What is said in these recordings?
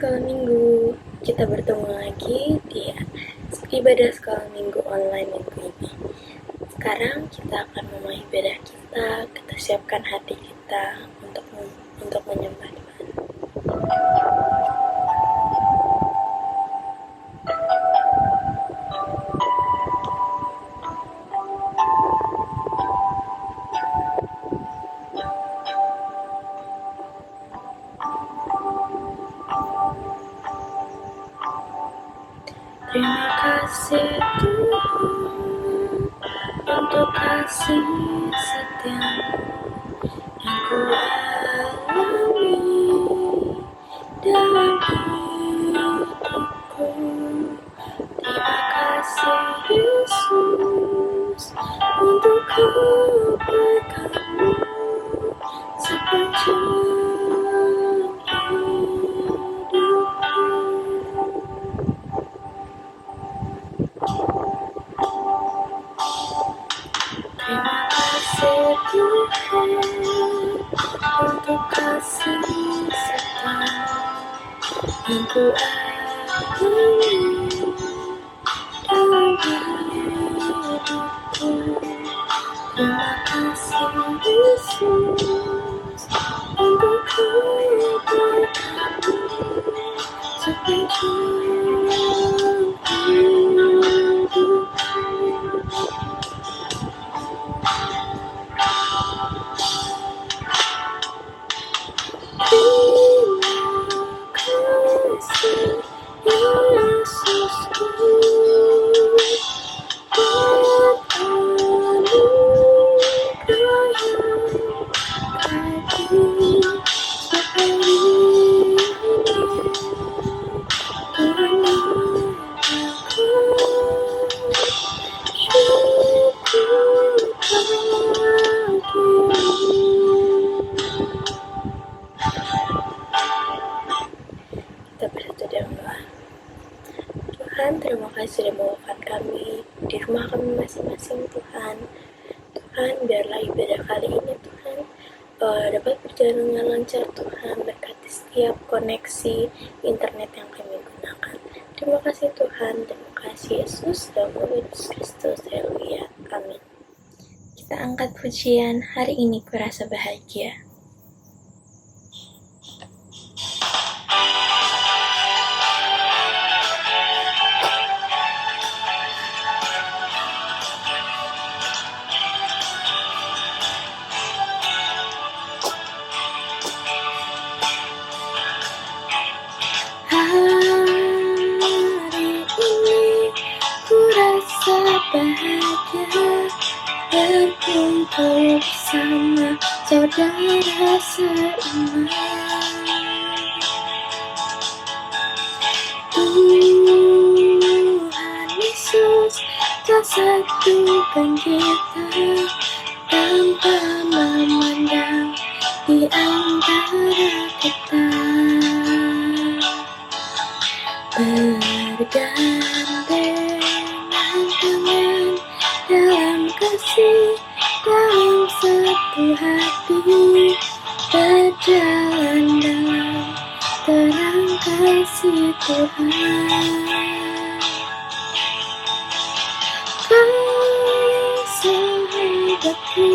Sekolah Minggu. Kita bertemu lagi di ibadah sekolah Minggu online minggu ini. Sekarang kita akan memulai ibadah kita siapkan hati kita untuk menyembah Tuhan. Terima kasih Tuhan untuk kasih setiamu yang ku alami dalam hidupku. Terima kasih Yesus untuk kebaikanmu sepanjang hidupku. Terima kasih Tuhan untuk kasih serta yang ku alami dalam hidupku. Terima kasih Yesus untuk kebaikanmu sepanjang hidupku. Kita bersatu dalam doa. Tuhan, terima kasih sudah membawakan kami di rumah kami masing-masing, Tuhan. Tuhan, biarlah ibadah kali ini, Tuhan, dapat berjalan dengan lancar, Tuhan. Berkati setiap koneksi internet yang kami gunakan. Terima kasih Tuhan, terima kasih Yesus, dalam nama Yesus Kristus, haleluya, amin. Kita angkat pujian, hari ini kurasa bahagia. Bahagia berkumpul bersama saudara seiman. Tuhan Yesus telah satukan kita tanpa memandang di antara kita. Bergandeng dalam kasih, dalam satu hati, berjalan dalam terang kasih Tuhan. Kau sahabatku,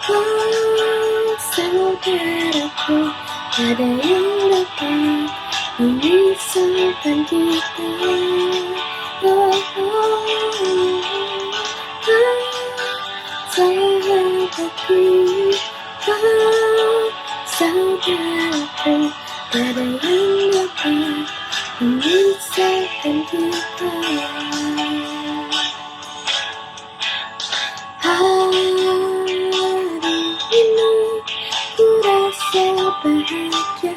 kau saudaraku, ada yang dapat memisahkan kita. Sahabatku, kau saudaraku, ada yang dapat memisahkan kita. Hari ini ku rasa bahagia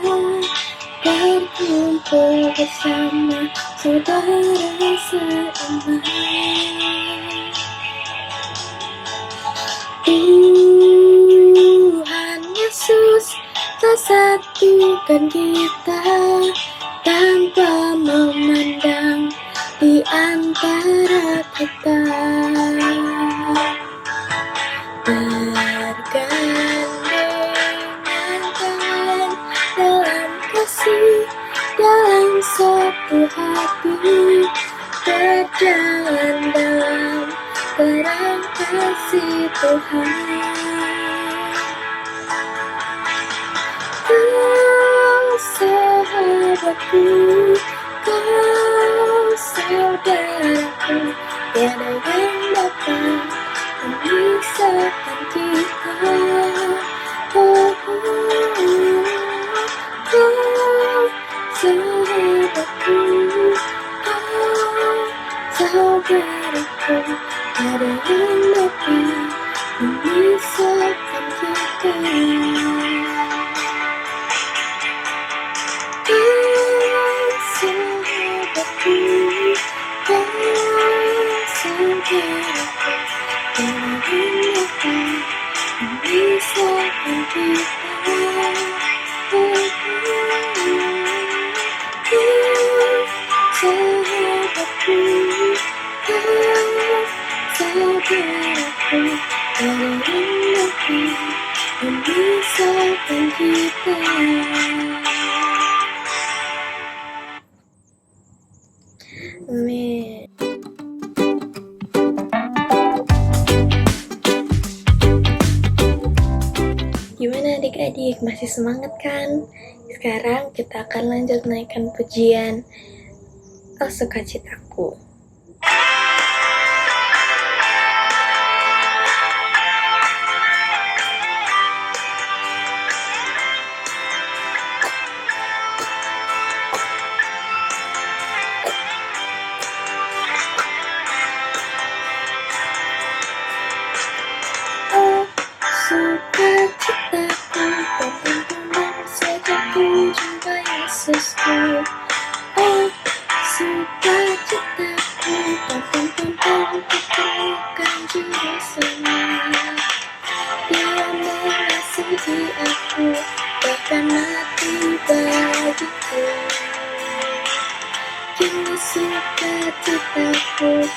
berkumpul bersama saudara seiman. Tuhan Yesus telah satukan kita tanpa memandang di antara kita. Bergandengan tangan dalam kasih, terang kasih Tuhan. Kau sahabatku, kau saudaraku, tiada yang dapat memisahkan kita. Oh, kau sahabatku, kau saudaraku, tiada yang dapat memisahkan kita. Amin. Gimana adik-adik, masih semangat kan? Sekarang kita akan lanjut naikkan pujian Oh Sukacitaku. Yesusku, oh sukacitaku, kutemukan Juru Selamat. Dia mengasihi aku, bahkan mati bagiku. Kini sukacitaku penuh.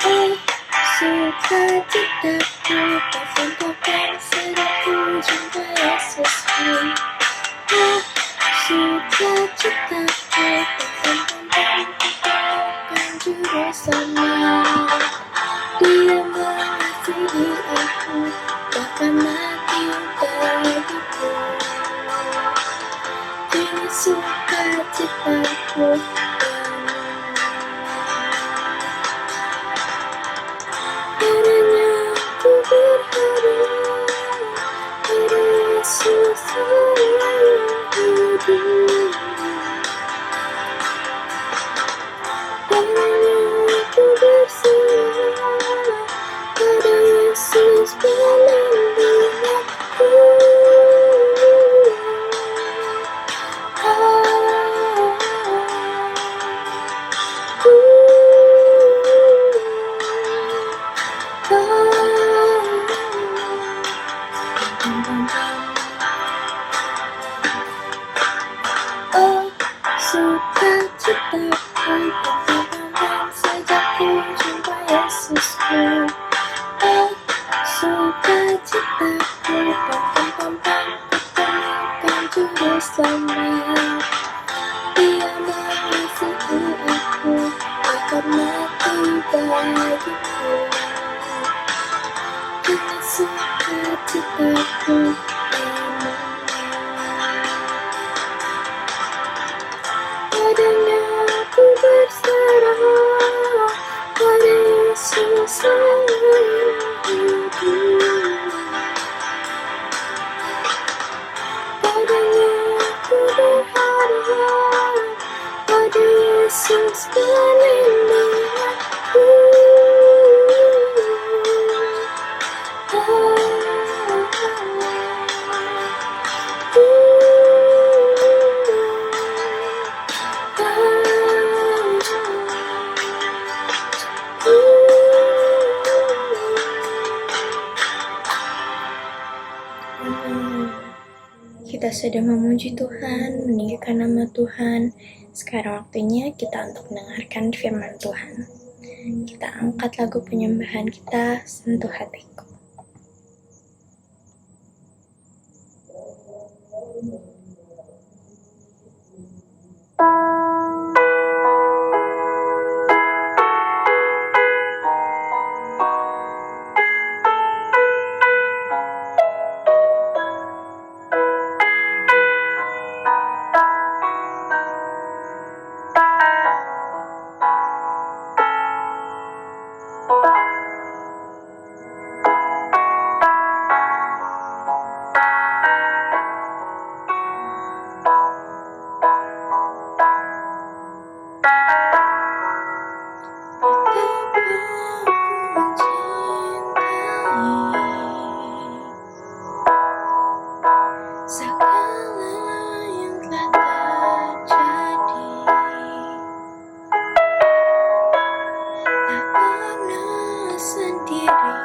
Oh sukacitaku, temukan sedaku jumpa Yesusku. Oh sukacitaku, temukan Juru Selamat. Dia mengasihi aku, bahkan mati bagiku. Kini sukacitaku padanya ku berharap, pada Yesus selalu hidup. Padanya ku berserah, pada Yesus pelindungku. Oh sukacitaku, temukan sejak ku jumpa Yesusku. Oh sukacitaku, temukan Juru Selamat. Dia mengasihi aku, akan mati bagiku. Kini sukacitaku penuh. Padanya ku berserah, pada Yesus selalu hidup. Padanya ku berharap, pada Yesus pelindungku. Kita sudah memuji Tuhan, meninggikan nama Tuhan. Sekarang waktunya kita untuk mendengarkan firman Tuhan. Kita angkat lagu penyembahan kita, Sentuh Hatiku. pernah sendiri,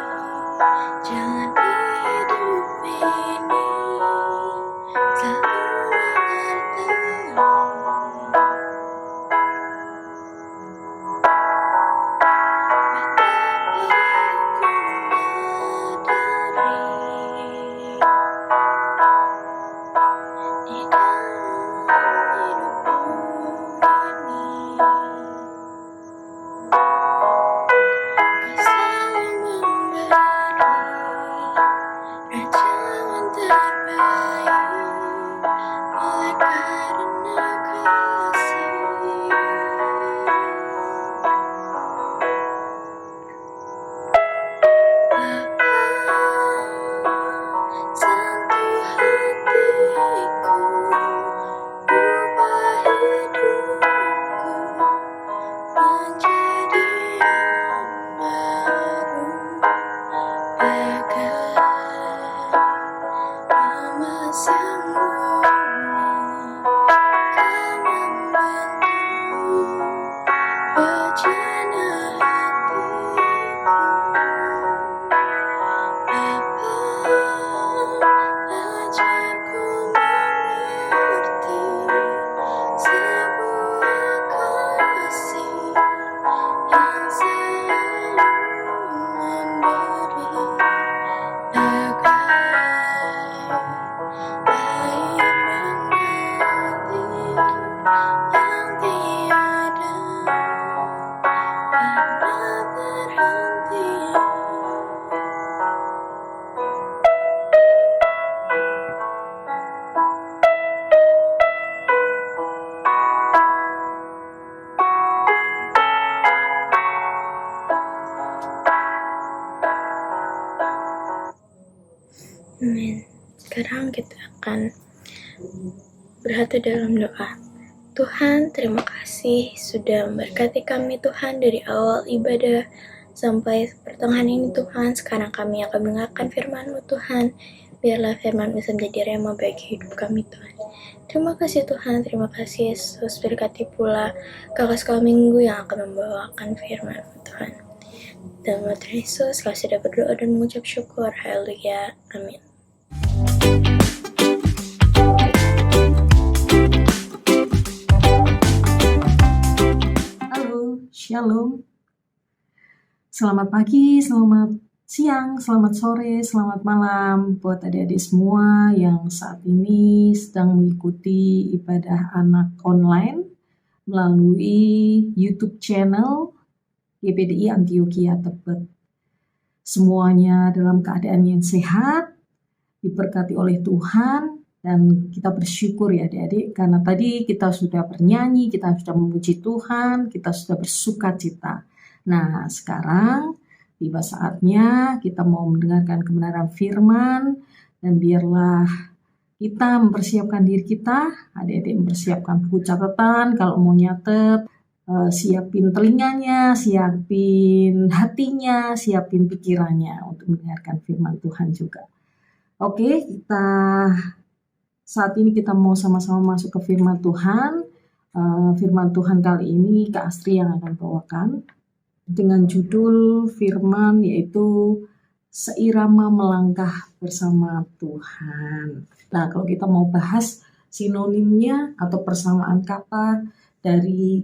jangan hidup ini selalu Amin. Sekarang kita akan berhati dalam doa. Tuhan, terima kasih sudah memberkati kami Tuhan dari awal ibadah sampai pertengahan ini Tuhan. Sekarang kami akan mendengarkan firman-Mu Tuhan. Biarlah firman bisa menjadi rema bagi hidup kami Tuhan. Terima kasih Tuhan, terima kasih Yesus. Berkati pula kakak sekolah minggu yang akan membawakan firman-Mu Tuhan. Dalam nama Tuhan Yesus, kami sudah berdoa dan mengucap syukur. Haleluya. Amin. Halo, Shalom. Selamat pagi, selamat siang, selamat sore, selamat malam buat adik-adik semua yang saat ini sedang mengikuti ibadah anak online melalui YouTube channel YPDI Antioquia Tebet. Semuanya dalam keadaan yang sehat, diberkati oleh Tuhan, dan kita bersyukur ya adik-adik, karena tadi kita sudah bernyanyi, kita sudah memuji Tuhan, kita sudah bersuka cita. Nah, sekarang tiba saatnya kita mau mendengarkan kebenaran firman, dan biarlah kita mempersiapkan diri kita, adik-adik mempersiapkan buku catatan, kalau mau nyatet, siapin telinganya, siapin hatinya, siapin pikirannya untuk mendengarkan firman Tuhan juga. Oke, saat ini kita mau sama-sama masuk ke firman Tuhan. Firman Tuhan kali ini Kak Astri yang akan bawakan dengan judul firman yaitu seirama melangkah bersama Tuhan. Nah, kalau kita mau bahas sinonimnya atau persamaan kata dari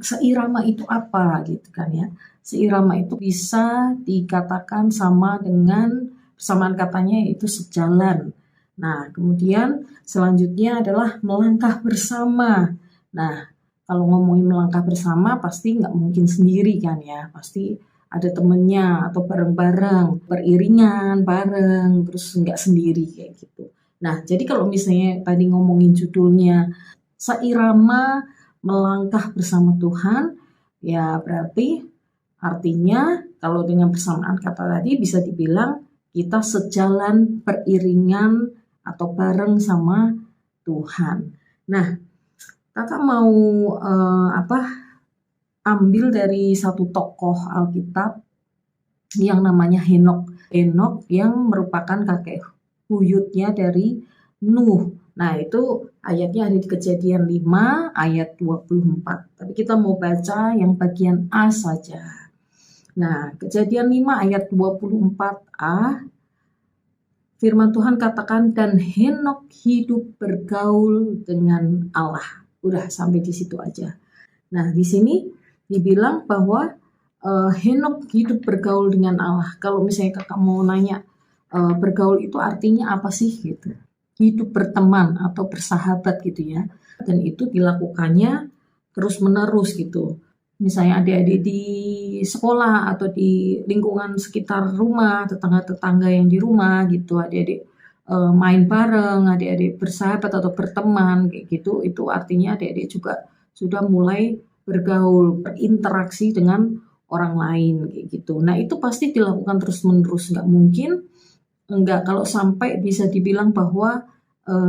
seirama itu apa gitu kan ya. Seirama itu bisa dikatakan sama dengan persamaan katanya yaitu sejalan. Nah, kemudian selanjutnya adalah melangkah bersama. Nah, kalau ngomongin melangkah bersama pasti nggak mungkin sendiri kan ya. Pasti ada temennya atau bareng-bareng, beriringan, bareng, terus nggak sendiri kayak gitu. Nah, jadi kalau misalnya tadi ngomongin judulnya seirama melangkah bersama Tuhan, ya berarti artinya kalau dengan persamaan kata tadi bisa dibilang kita sejalan, beriringan, atau bareng sama Tuhan. Nah, kakak mau ambil dari satu tokoh Alkitab yang namanya Henok. Henok yang merupakan kakek buyutnya dari Nuh. Nah, itu ayatnya ada di Kejadian 5 ayat 24. Tapi kita mau baca yang bagian A saja. Nah, Kejadian 5 ayat 24a, firman Tuhan katakan, dan Henokh hidup bergaul dengan Allah. Udah sampai di situ aja. Nah, di sini dibilang bahwa Henokh hidup bergaul dengan Allah. Kalau misalnya kakak mau nanya, bergaul itu artinya apa sih gitu? Hidup berteman atau bersahabat gitu ya. Dan itu dilakukannya terus-menerus gitu. Misalnya adik-adik di sekolah atau di lingkungan sekitar rumah, tetangga-tetangga yang di rumah gitu, adik-adik main bareng, adik-adik bersahabat atau berteman kayak gitu, itu artinya adik-adik juga sudah mulai bergaul, berinteraksi dengan orang lain kayak gitu. Nah, itu pasti dilakukan terus-menerus, nggak mungkin enggak. Kalau sampai bisa dibilang bahwa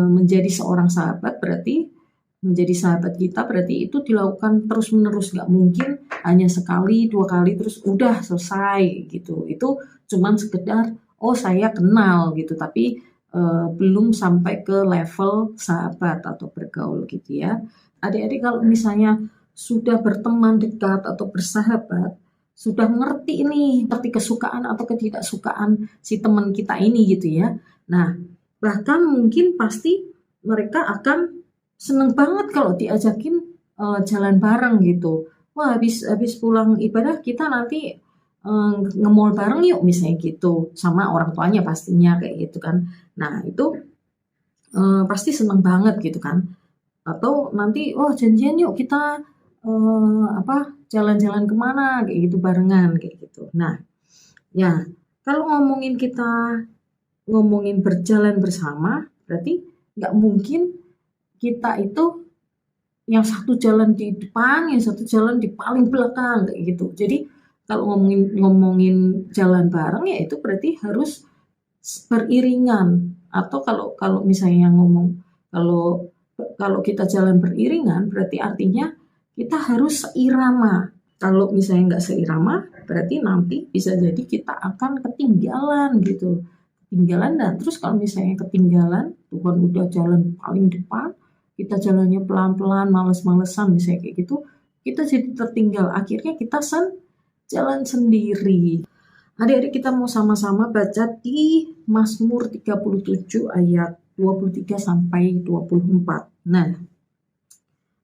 menjadi seorang sahabat berarti menjadi sahabat kita berarti itu dilakukan terus-menerus, nggak mungkin hanya sekali, 2 kali terus udah selesai gitu. Itu cuman sekedar, oh saya kenal gitu, tapi belum sampai ke level sahabat atau bergaul gitu ya. Adik-adik kalau misalnya sudah berteman dekat atau bersahabat, sudah ngerti kesukaan atau ketidaksukaan si teman kita ini gitu ya. Nah, bahkan mungkin pasti mereka akan seneng banget kalau diajakin jalan bareng gitu. Wah, habis pulang ibadah kita nanti nge-mall bareng yuk misalnya gitu, sama orang tuanya pastinya kayak gitu kan. Nah, itu pasti seneng banget gitu kan. Atau nanti, oh janjian yuk kita jalan-jalan kemana kayak gitu barengan kayak gitu. Nah, ya kalau ngomongin berjalan bersama, berarti nggak mungkin kita itu yang satu jalan di depan, yang satu jalan di paling belakang kayak gitu. Jadi kalau ngomongin jalan bareng ya itu berarti harus beriringan. Atau kalau kalau misalnya kalau kalau kita jalan beriringan berarti artinya kita harus seirama. Kalau misalnya nggak seirama berarti nanti bisa jadi kita akan ketinggalan gitu. Ketinggalan, dan terus kalau misalnya ketinggalan, Tuhan udah jalan paling depan, kita jalannya pelan-pelan, males-malesan misalnya kayak gitu, kita jadi tertinggal. Akhirnya kita jalan sendiri. Adik-adik kita mau sama-sama baca di Mazmur 37 ayat 23 sampai 24. Nah,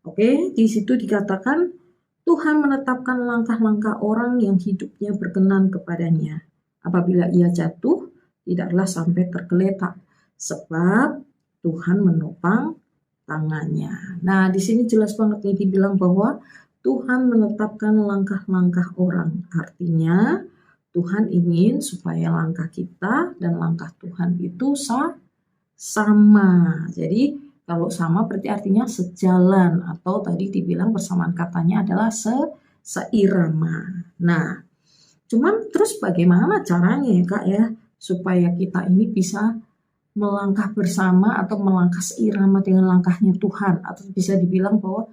oke, di situ dikatakan Tuhan menetapkan langkah-langkah orang yang hidupnya berkenan kepadanya. Apabila ia jatuh, tidaklah sampai tergeletak, sebab Tuhan menopang tangannya. Nah, di sini jelas banget nih dibilang bahwa Tuhan menetapkan langkah-langkah orang. Artinya, Tuhan ingin supaya langkah kita dan langkah Tuhan itu sama. Jadi, kalau sama berarti artinya sejalan, atau tadi dibilang persamaan katanya adalah seirama. Nah, cuman terus bagaimana caranya ya Kak ya, supaya kita ini bisa melangkah bersama atau melangkah seirama dengan langkahnya Tuhan, atau bisa dibilang bahwa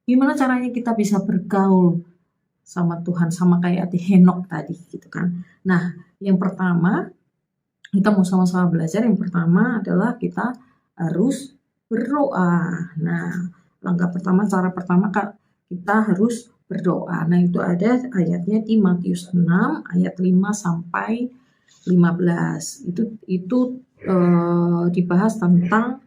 gimana caranya kita bisa bergaul sama Tuhan, sama kayak di Henokh tadi gitu kan. Nah, yang pertama kita mau sama-sama belajar, yang pertama adalah kita harus berdoa. Nah, cara pertama kita harus berdoa. Nah, itu ada ayatnya di Matius 6 ayat 5 sampai 15. Itu dibahas tentang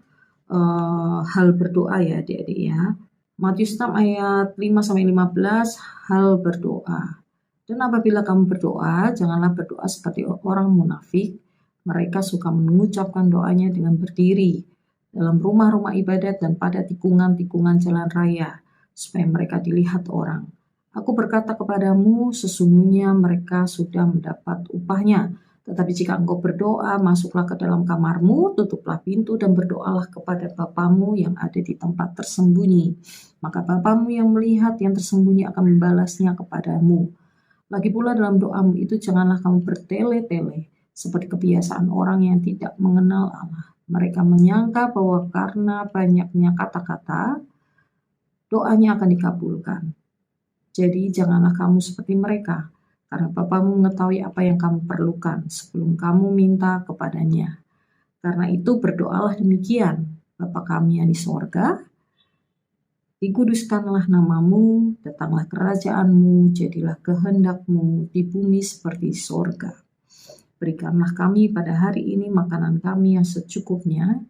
hal berdoa ya adik-adik ya. Matius 6 ayat 5 sampai 15, hal berdoa. Dan apabila kamu berdoa, janganlah berdoa seperti orang munafik. Mereka suka mengucapkan doanya dengan berdiri dalam rumah-rumah ibadat dan pada tikungan-tikungan jalan raya, supaya mereka dilihat orang. Aku berkata kepadamu, sesungguhnya mereka sudah mendapat upahnya. Tetapi jika engkau berdoa, masuklah ke dalam kamarmu, tutuplah pintu dan berdoalah kepada Bapamu yang ada di tempat tersembunyi. Maka Bapamu yang melihat yang tersembunyi akan membalasnya kepadamu. Lagi pula dalam doamu itu janganlah kamu bertele-tele, seperti kebiasaan orang yang tidak mengenal Allah. Mereka menyangka bahwa karena banyaknya kata-kata, doanya akan dikabulkan. Jadi janganlah kamu seperti mereka, karena Bapamu mengetahui apa yang kamu perlukan sebelum kamu minta kepadanya. Karena itu berdoalah demikian, Bapa kami yang di sorga, Dikuduskanlah namamu, datanglah kerajaanmu, jadilah kehendakmu di bumi seperti sorga. Berikanlah kami pada hari ini makanan kami yang secukupnya,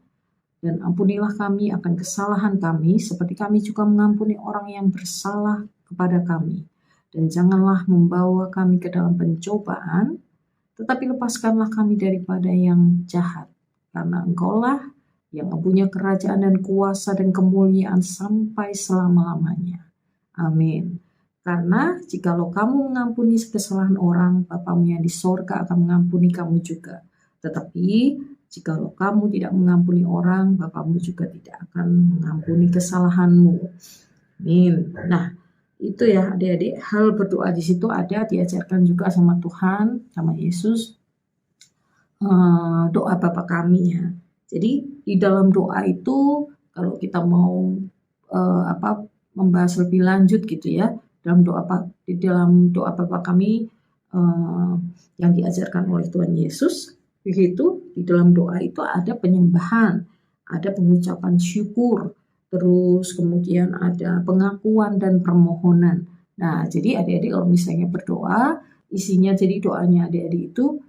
dan ampunilah kami akan kesalahan kami, seperti kami juga mengampuni orang yang bersalah kepada kami. Dan janganlah membawa kami ke dalam pencobaan, tetapi lepaskanlah kami daripada yang jahat. Karena Engkaulah yang mempunyai kerajaan dan kuasa dan kemuliaan sampai selama-lamanya. Amin. Karena jikalau kamu mengampuni kesalahan orang, Bapamu yang di sorga akan mengampuni kamu juga. Tetapi jikalau kamu tidak mengampuni orang, Bapamu juga tidak akan mengampuni kesalahanmu. Amin. Nah, itu ya adik-adik, hal berdoa di situ ada diajarkan juga sama Tuhan, sama Yesus. Doa Bapa kami ya. Jadi di dalam doa itu kalau kita mau membahas lebih lanjut gitu ya, di dalam doa Bapa kami yang diajarkan oleh Tuhan Yesus, begitu di dalam doa itu ada penyembahan, ada pengucapan syukur, terus kemudian ada pengakuan dan permohonan. Nah, jadi adik-adik kalau misalnya berdoa, isinya jadi doanya adik-adik itu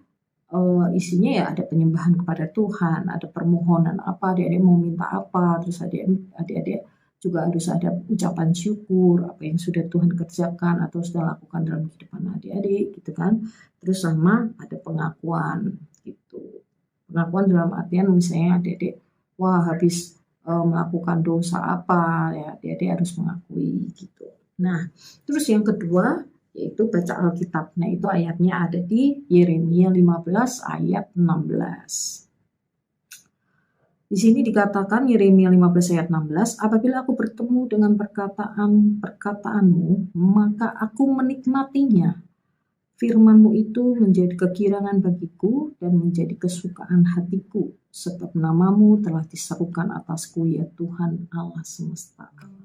isinya ya ada penyembahan kepada Tuhan, ada permohonan apa, adik-adik mau minta apa, terus adik-adik juga harus ada ucapan syukur apa yang sudah Tuhan kerjakan atau sudah lakukan dalam kehidupan adik-adik gitu kan. Terus sama ada pengakuan gitu. Pengakuan dalam artian misalnya adik-adik habis melakukan dosa apa ya, adik-adik harus mengakui gitu. Nah, terus yang kedua yaitu baca Alkitab. Nah, itu ayatnya ada di Yeremia 15 ayat 16. Di sini dikatakan Yeremia 15 ayat 16, apabila aku bertemu dengan perkataan-perkataanmu, maka aku menikmatinya. Firman-Mu itu menjadi kekirangan bagiku dan menjadi kesukaan hatiku, sebab nama-Mu telah diserukan atasku, ya Tuhan Allah semesta alam.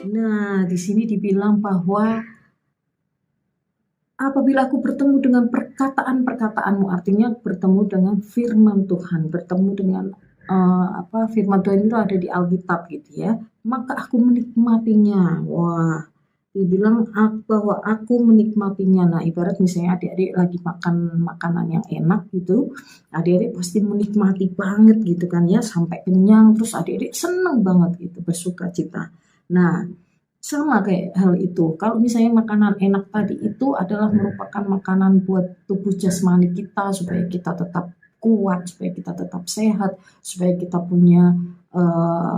Nah, di sini dibilang bahwa apabila aku bertemu dengan perkataan-perkataanmu, artinya bertemu dengan firman Tuhan, bertemu dengan firman Tuhan itu ada di Alkitab gitu ya, maka aku menikmatinya. Wah, dibilang bahwa aku menikmatinya. Nah, ibarat misalnya adik-adik lagi makan makanan yang enak gitu, adik-adik pasti menikmati banget gitu kan ya, sampai kenyang, terus adik-adik seneng banget gitu, bersuka cita. Nah, sama kayak hal itu. Kalau misalnya makanan enak tadi itu adalah merupakan makanan buat tubuh jasmani kita supaya kita tetap kuat, supaya kita tetap sehat, supaya kita punya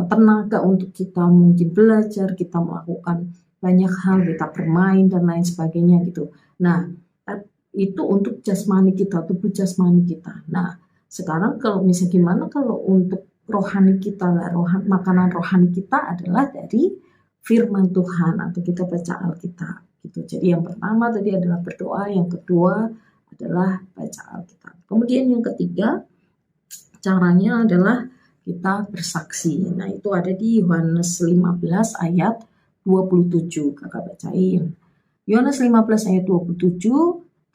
tenaga untuk kita mungkin belajar, kita melakukan banyak hal, kita bermain dan lain sebagainya gitu. Nah, itu untuk jasmani kita, tubuh jasmani kita. Nah, sekarang kalau misalnya gimana kalau untuk rohani kita, makanan rohani kita adalah dari firman Tuhan atau kita baca Alkitab gitu. Jadi yang pertama tadi adalah berdoa, yang kedua adalah baca Alkitab. Kemudian yang ketiga caranya adalah kita bersaksi. Nah, itu ada di Yohanes 15 ayat 27. Kakak bacain. Yohanes 15 ayat 27,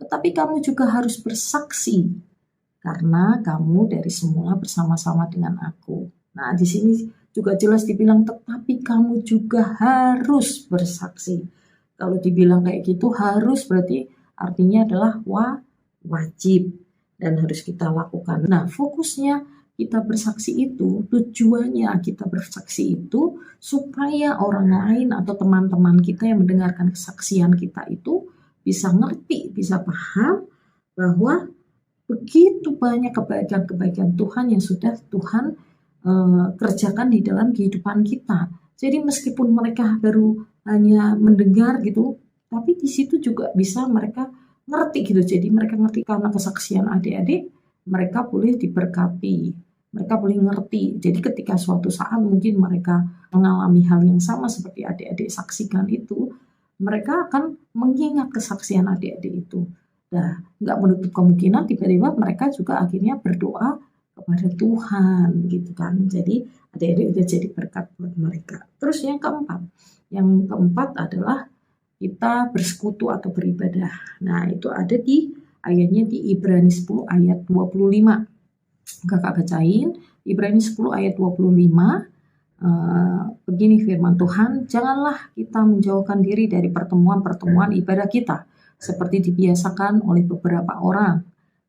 tetapi kamu juga harus bersaksi karena kamu dari semula bersama-sama dengan aku. Nah, di sini juga jelas dibilang, tetapi kamu juga harus bersaksi. Kalau dibilang kayak gitu, harus berarti artinya adalah wajib dan harus kita lakukan. Nah, fokusnya kita bersaksi itu, tujuannya kita bersaksi itu supaya orang lain atau teman-teman kita yang mendengarkan kesaksian kita itu bisa ngerti, bisa paham bahwa begitu banyak kebaikan-kebaikan Tuhan yang sudah Tuhan kerjakan di dalam kehidupan kita. Jadi meskipun mereka baru hanya mendengar gitu, tapi di situ juga bisa mereka ngerti gitu. Jadi mereka ngerti karena kesaksian adik-adik, mereka boleh diberkati, mereka boleh ngerti. Jadi ketika suatu saat mungkin mereka mengalami hal yang sama seperti adik-adik saksikan itu, mereka akan mengingat kesaksian adik-adik itu. Nah, nggak menutup kemungkinan tiba-tiba mereka juga akhirnya berdoa kepada Tuhan gitu kan. Jadi adik-adik udah jadi berkat buat mereka. Terus yang keempat adalah kita bersekutu atau beribadah. Nah, itu ada di ayatnya di Ibrani 10 ayat 25. Kakak bacain Ibrani 10 ayat 25. Begini firman Tuhan, janganlah kita menjauhkan diri dari pertemuan-pertemuan ibadah kita seperti dibiasakan oleh beberapa orang,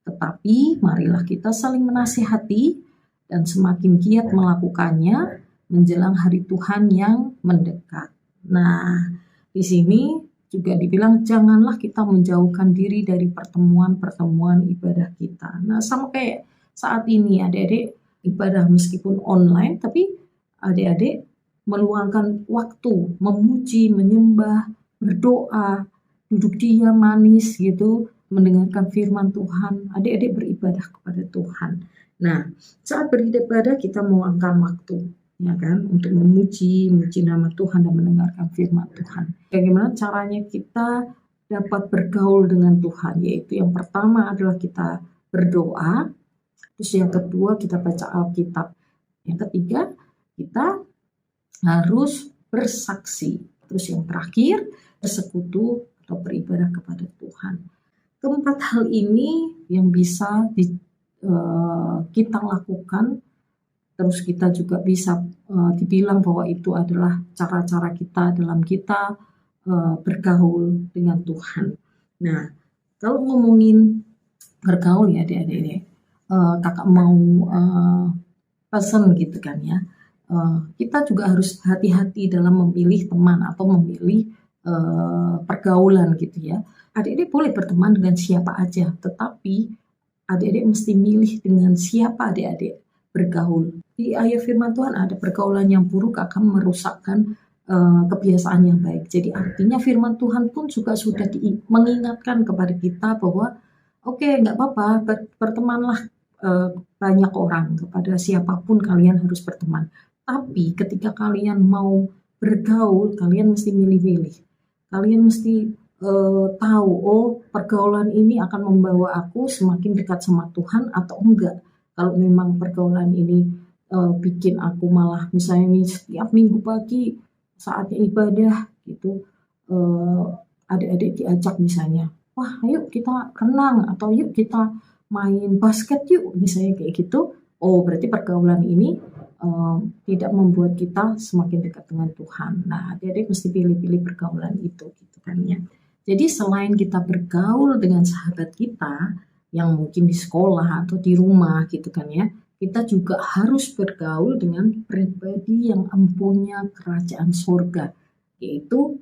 tetapi marilah kita saling menasihati dan semakin giat melakukannya menjelang hari Tuhan yang mendekat. Nah, di sini juga dibilang janganlah kita menjauhkan diri dari pertemuan-pertemuan ibadah kita. Nah, sama kayak saat ini adik-adik ibadah meskipun online, tapi adik-adik meluangkan waktu memuji, menyembah, berdoa, duduk diam manis gitu, mendengarkan firman Tuhan. Adik-adik beribadah kepada Tuhan. Nah, saat beribadah kita meluangkan waktu, ya kan, untuk memuji nama Tuhan dan mendengarkan firman Tuhan. Bagaimana caranya kita dapat bergaul dengan Tuhan? Yaitu yang pertama adalah kita berdoa, terus yang kedua kita baca Alkitab, yang ketiga kita harus bersaksi, terus yang terakhir bersekutu atau beribadah kepada Tuhan. Keempat hal ini yang bisa kita lakukan, terus kita juga bisa dibilang bahwa itu adalah cara-cara kita dalam kita bergaul dengan Tuhan. Nah, kalau ngomongin bergaul ya adik-adik, kakak mau pesan gitu kan ya, kita juga harus hati-hati dalam memilih teman atau memilih pergaulan gitu ya. Adik-adik boleh berteman dengan siapa aja, tetapi adik-adik mesti milih dengan siapa adik-adik bergaul. Di ayat firman Tuhan ada pergaulan yang buruk akan merusakkan kebiasaan yang baik. Jadi artinya firman Tuhan pun juga sudah mengingatkan kepada kita bahwa oke, nggak apa-apa, bertemanlah banyak orang, kepada siapapun kalian harus berteman. Tapi ketika kalian mau bergaul, kalian mesti milih-milih. Kalian mesti tahu, oh pergaulan ini akan membawa aku semakin dekat sama Tuhan atau enggak. Kalau memang pergaulan ini bikin aku malah misalnya nih setiap minggu pagi saatnya ibadah gitu, adik-adik diajak misalnya, wah ayo kita renang atau yuk kita main basket yuk, misalnya kayak gitu. Oh berarti pergaulan ini tidak membuat kita semakin dekat dengan Tuhan. Nah adik-adik mesti pilih-pilih pergaulan itu gitu kan ya. Jadi selain kita bergaul dengan sahabat kita yang mungkin di sekolah atau di rumah gitu kan ya, kita juga harus bergaul dengan pribadi yang empunya kerajaan surga, yaitu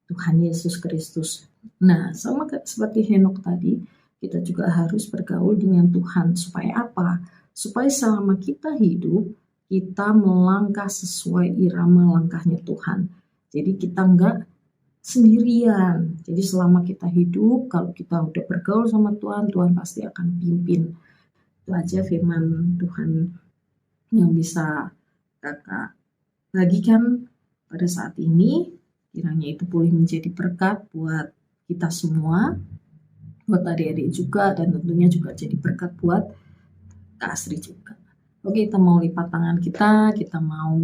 Tuhan Yesus Kristus. Nah, sama seperti Henokh tadi, kita juga harus bergaul dengan Tuhan. Supaya apa? Supaya selama kita hidup, kita melangkah sesuai irama langkahnya Tuhan. Jadi kita enggak sendirian. Jadi selama kita hidup, kalau kita udah bergaul sama Tuhan, Tuhan pasti akan pimpin. Itu aja firman Tuhan yang bisa kakak bagikan pada saat ini. Kiranya itu boleh menjadi berkat buat kita semua, buat adik-adik juga, dan tentunya juga jadi berkat buat Kak Asri juga. Oke, kita mau lipat tangan kita mau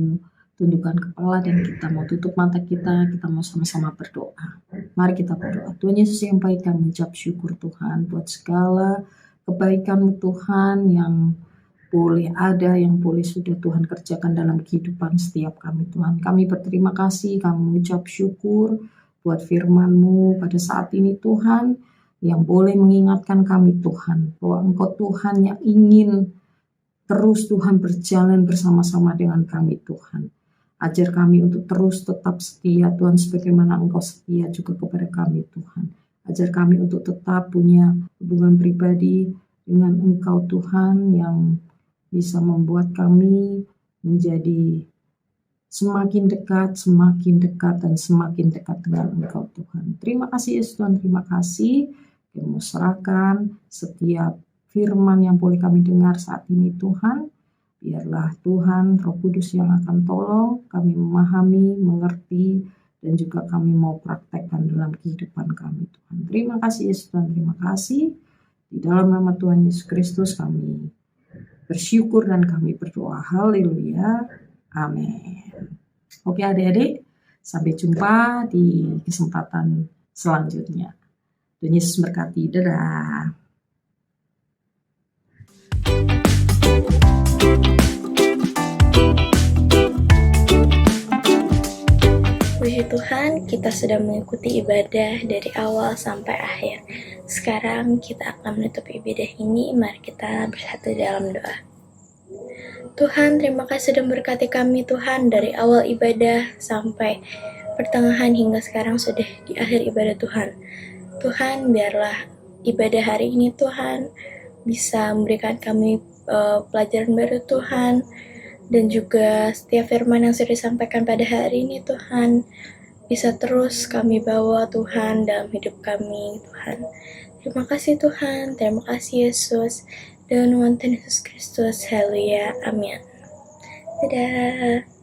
tundukkan kepala dan kita mau tutup mata kita mau sama-sama berdoa. Mari kita berdoa. Tuhan Yesus yang baik, kami mengucap syukur Tuhan buat segala kebaikan-Mu Tuhan yang boleh ada, yang boleh sudah Tuhan kerjakan dalam kehidupan setiap kami Tuhan. Kami berterima kasih, kami mengucap syukur buat firman-Mu pada saat ini Tuhan, yang boleh mengingatkan kami Tuhan, bahwa Engkau Tuhan yang ingin terus Tuhan berjalan bersama-sama dengan kami Tuhan. Ajar kami untuk terus tetap setia Tuhan, sebagaimana Engkau setia juga kepada kami Tuhan. Ajar kami untuk tetap punya hubungan pribadi dengan Engkau Tuhan, yang bisa membuat kami menjadi semakin dekat, dan semakin dekat dengan Engkau Tuhan. Terima kasih Yesus Tuhan, terima kasih. Kami serahkan setiap firman yang boleh kami dengar saat ini Tuhan. Biarlah Tuhan Roh Kudus yang akan tolong kami memahami, mengerti, dan juga kami mau praktekkan dalam kehidupan kami Tuhan. Terima kasih Yesus Tuhan, terima kasih. Di dalam nama Tuhan Yesus Kristus kami bersyukur dan kami berdoa. Haleluya. Amin. Oke adik-adik, sampai jumpa di kesempatan selanjutnya. Tuhan Yesus berkati. Dadah. Puji Tuhan, kita sudah mengikuti ibadah dari awal sampai akhir. Sekarang kita akan menutup ibadah ini. Mari kita bersatu dalam doa. Tuhan, terima kasih sudah memberkati kami Tuhan dari awal ibadah sampai pertengahan hingga sekarang sudah di akhir ibadah Tuhan. Tuhan, biarlah ibadah hari ini Tuhan bisa memberikan kami pelajaran baru Tuhan, dan juga setiap firman yang sudah disampaikan pada hari ini Tuhan bisa terus kami bawa Tuhan dalam hidup kami Tuhan. Terima kasih Tuhan, terima kasih Yesus, dalam nama Tuhan Yesus Kristus, haleluya, amin. Dadah.